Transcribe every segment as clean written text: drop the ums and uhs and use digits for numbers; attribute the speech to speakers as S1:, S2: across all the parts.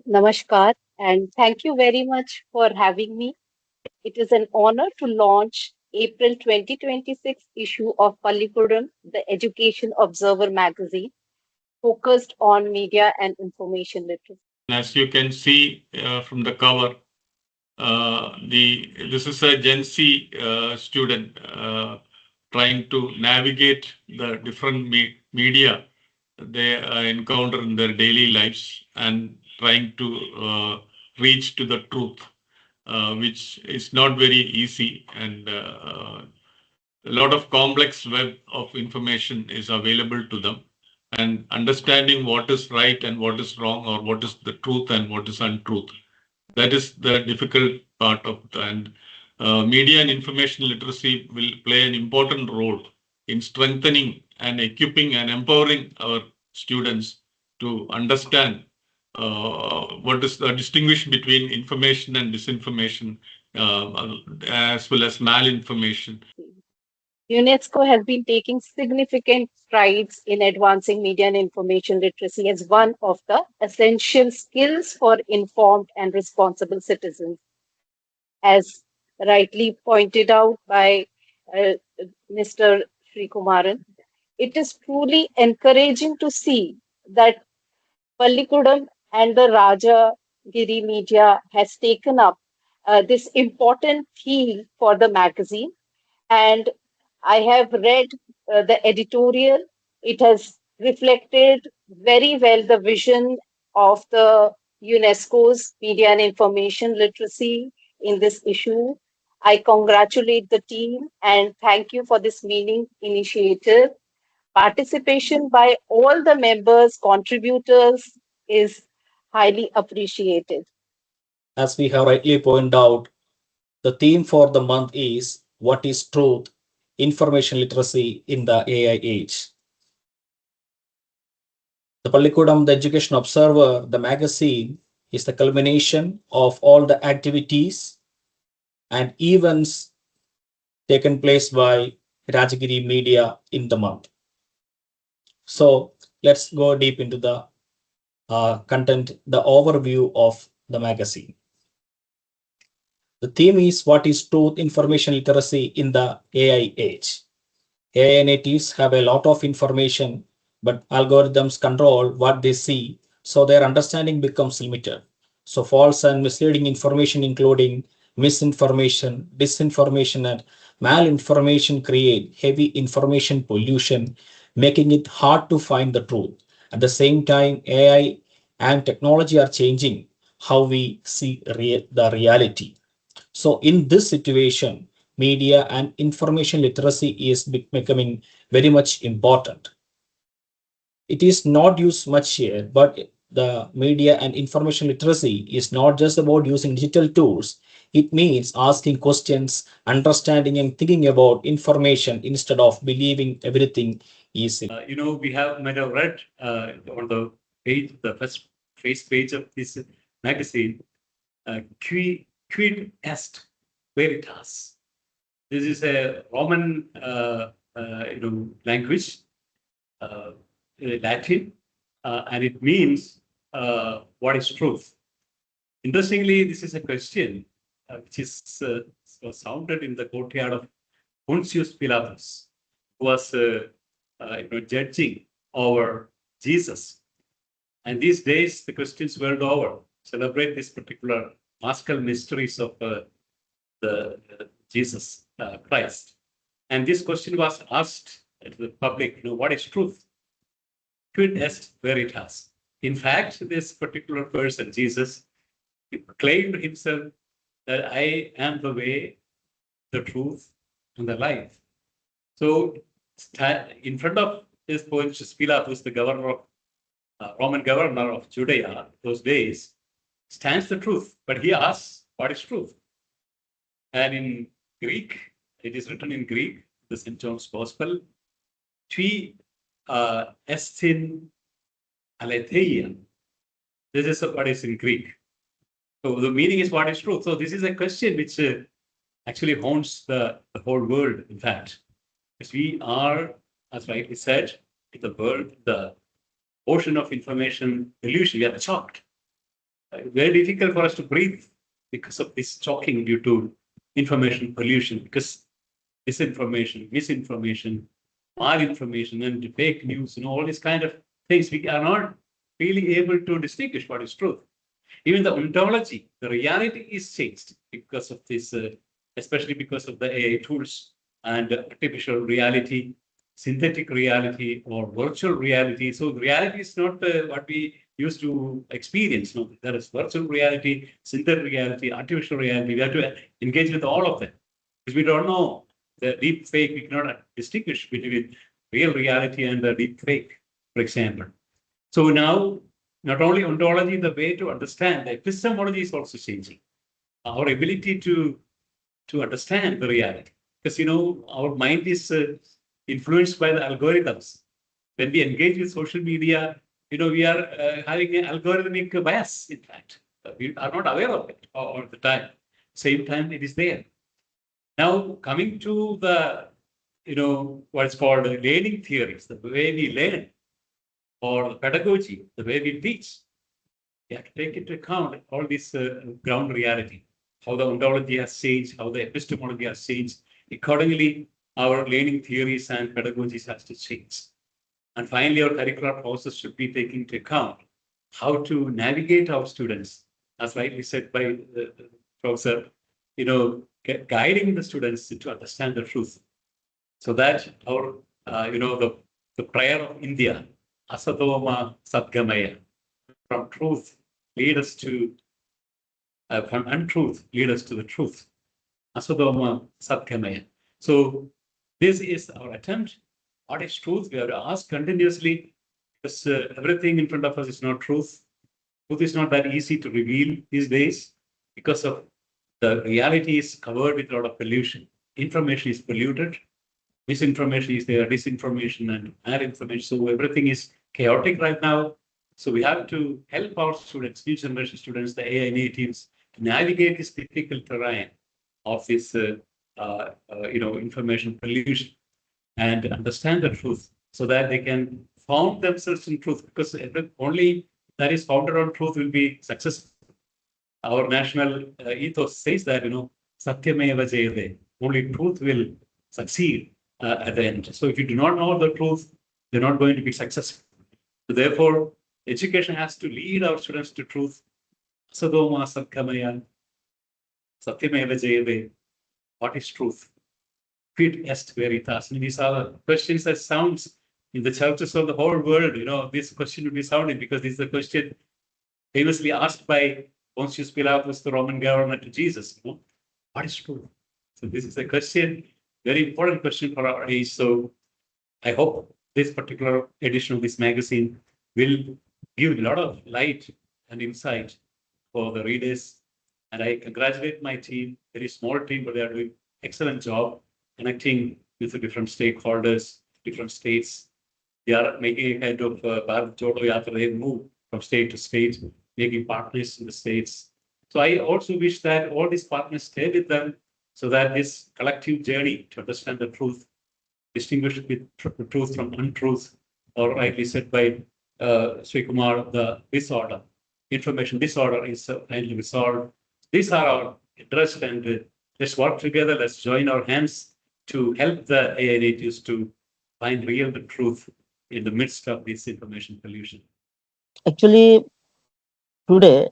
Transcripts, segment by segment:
S1: Namaskar, and thank you very much for having me. It is an honor to launch April 2026 issue of Pallikkutam, the Education Observer magazine, focused on media and information literacy.
S2: As you can see from the cover, this is a Gen Z student trying to navigate the different media they encounter in their daily lives and trying to reach to the truth, which is not very easy. And a lot of complex web of information is available to them. And understanding what is right and what is wrong, or what is the truth and what is untruth, that is the difficult part of it. And media and information literacy will play an important role in strengthening and equipping and empowering our students to understand what is the distinguish between information and disinformation, as well as malinformation.
S1: UNESCO has been taking significant strides in advancing media and information literacy as one of the essential skills for informed and responsible citizens. As rightly pointed out by uh, Mr. Sreekumaran, it is truly encouraging to see that Pallikudam and the Rajagiri Media has taken up this important theme for the magazine. And I have read the editorial. It has reflected very well the vision of the UNESCO's media and information literacy in this issue. I congratulate the team and thank you for this meaning initiative. Participation by all the members, contributors is highly appreciated.
S3: As we have rightly pointed out, the theme for the month is What is Truth? Information Literacy in the AI Age. The Pallikudam, the Education Observer, the magazine, is the culmination of all the activities and events taken place by Rajagiri Media in the month. So let's go deep into the content, the overview of the magazine. The theme is What is Truth? Information Literacy in the AI Age. AI natives have a lot of information, but algorithms control what they see, so their understanding becomes limited. So false and misleading information, including misinformation, disinformation, and malinformation, create heavy information pollution, making it hard to find the truth. At the same time, AI and technology are changing how we see the reality. So in this situation, media and information literacy is becoming very much important. It is not used much here, but the media and information literacy is not just about using digital tools. It means asking questions, understanding and thinking about information instead of believing everything is in.
S4: We might have read on the page, the first page of this magazine, quid est veritas. This is a Roman, language, Latin, and it means what is truth. Interestingly, this is a question which was sounded in the courtyard of Pontius Pilatus, who was judging over Jesus. And these days, the Christians world over celebrate this particular maskal mysteries of the Jesus Christ. And this question was asked to the public, what is truth? Quid est veritas? In fact, this particular person, Jesus, claimed himself that I am the way, the truth, and the life. So in front of this Pontius Pilatus, the governor of Roman governor of Judea those days, stands the truth, but he asks, what is truth? And in Greek, it is written in Greek, the St. John's Gospel, Tui estin aletheia. This is what is in Greek. So the meaning is what is truth. So this is a question which actually haunts the whole world, in fact. Because we are, as rightly said, in the world, the ocean of information illusion, we are shocked. very difficult for us to breathe because of this choking due to information pollution, because disinformation, misinformation, malinformation, and fake news, all these kind of things, we are not really able to distinguish what is truth. Even the ontology, the reality is changed because of this, especially because of the AI tools and artificial reality, synthetic reality, or virtual reality. So reality is not what we used to experience. No, there is virtual reality, synthetic reality, artificial reality. We have to engage with all of them because we don't know the deep fake. We cannot distinguish between real reality and the deep fake, for example. So now, not only ontology, the way to understand the epistemology is also changing. Our ability to understand the reality, because our mind is influenced by the algorithms. When we engage with social media, we are having an algorithmic bias. In fact, we are not aware of it all the time. Same time, it is there. Now, coming to the what's called learning theories, the way we learn, or the pedagogy, the way we teach, we have to take into account all this ground reality, how the ontology has changed, how the epistemology has changed. Accordingly, our learning theories and pedagogies has to change. And finally, our curricular process should be taking into account how to navigate our students, as rightly said by the professor, guiding the students to understand the truth. So that our, the prayer of India, Asatoma Satgamaya, from truth lead us to, from untruth lead us to the truth. Asatoma Satgamaya. So this is our attempt. What is truth? We have to ask continuously, because everything in front of us is not truth. Truth is not that easy to reveal these days because of the reality is covered with a lot of pollution. Information is polluted. Misinformation is there, disinformation and malinformation. So everything is chaotic right now. So we have to help our students, new generation students, the AI natives, to navigate this difficult terrain of this, information pollution, and understand the truth so that they can found themselves in truth. Because only that is founded on truth will be successful. Our national ethos says that, Satyameva Jayate, only truth will succeed at the end. So if you do not know the truth, they're not going to be successful. So therefore, education has to lead our students to truth. Sadoma Satkamaya, Satyameva Jayate. What is truth? Quid est veritas? And these are questions that sounds in the churches of the whole world. This question would be sounding because this is a question famously asked by Pontius Pilatus, the Roman governor, to Jesus. What is truth? So this is a question, very important question for our age. So I hope this particular edition of this magazine will give a lot of light and insight for the readers. And I congratulate my team, very small team, but they are doing excellent job connecting with the different stakeholders, different states. They are making a kind of Bharat Jodo Yatra. They move from state to state, making partners in the states. So I also wish that all these partners stay with them so that this collective journey to understand the truth, distinguish with truth from untruth, or rightly said by Sreekumar, the disorder, information disorder is finally resolved. These are our interests, and let's work together. Let's join our hands to help the AI natives to find real the truth in the midst of this information pollution.
S5: Actually, today,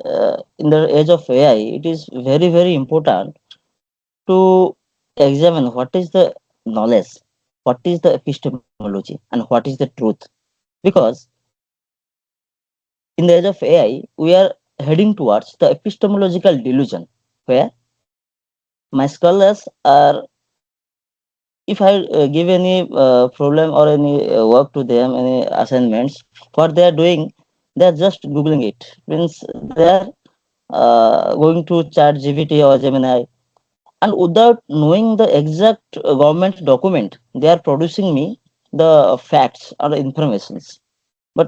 S5: in the age of AI, it is very, very important to examine what is the knowledge, what is the epistemology, and what is the truth. Because in the age of AI, we are heading towards the epistemological delusion, where my scholars are, if I give any problem or any work to them, any assignments, what they are doing, they are just googling it. Means they are going to Chat GPT or Gemini, and without knowing the exact government document, they are producing me the facts or the informations. But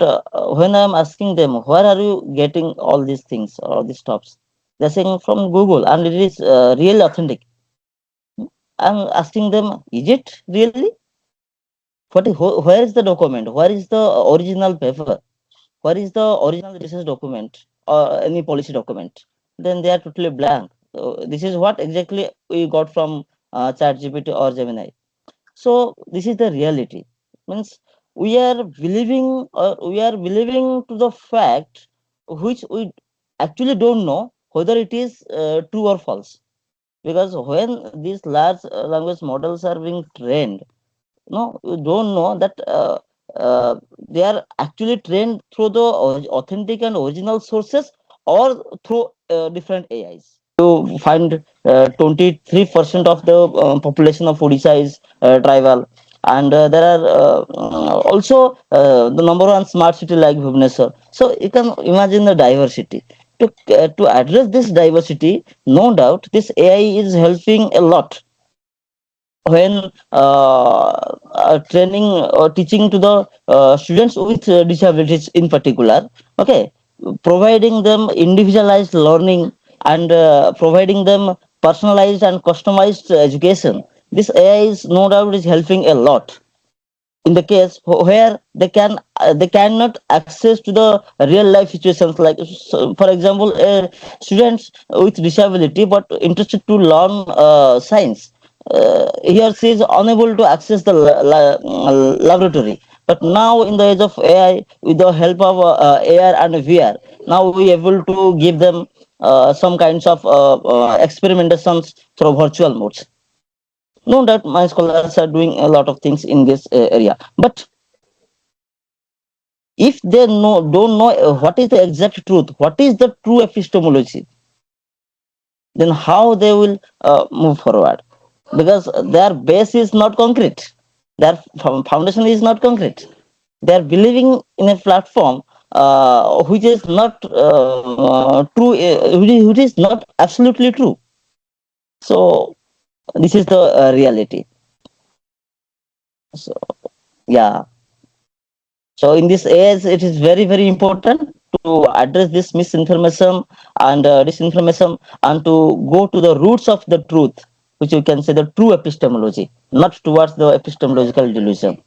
S5: when I'm asking them, where are you getting all these things, all these stuffs? They're saying from Google, and it is really authentic. I'm asking them, is it really? Where is the document? Where is the original paper? Where is the original research document? or any policy document, then they are totally blank. So this is what exactly we got from ChatGPT or Gemini. So this is the reality. Means we are believing to the fact which we actually don't know whether it is true or false. Because when these large language models are being trained, no, you don't know that they are actually trained through the authentic and original sources or through different AIs. You find 23% of the population of Odisha is tribal, and there are also the number one smart city like Bhubaneswar. So you can imagine the diversity. To address this diversity, no doubt, this AI is helping a lot when training or teaching to the students with disabilities in particular, okay, providing them individualized learning and providing them personalized and customized education. This AI is no doubt is helping a lot in the case where they cannot access to the real life situations, like so, for example, students with disability but interested to learn science, he or she is unable to access the laboratory. But now in the age of AI, with the help of AR and VR, now we able to give them some kinds of experimentations through virtual modes. No doubt my scholars are doing a lot of things in this area, but if they don't know what is the exact truth, what is the true epistemology, then how they will move forward? Because their base is not concrete, their foundation is not concrete. They are believing in a platform which is not true, which is not absolutely true. So this is the reality. So yeah. So in this age, it is very, very important to address this misinformation and disinformation and to go to the roots of the truth, which you can say the true epistemology, not towards the epistemological delusion.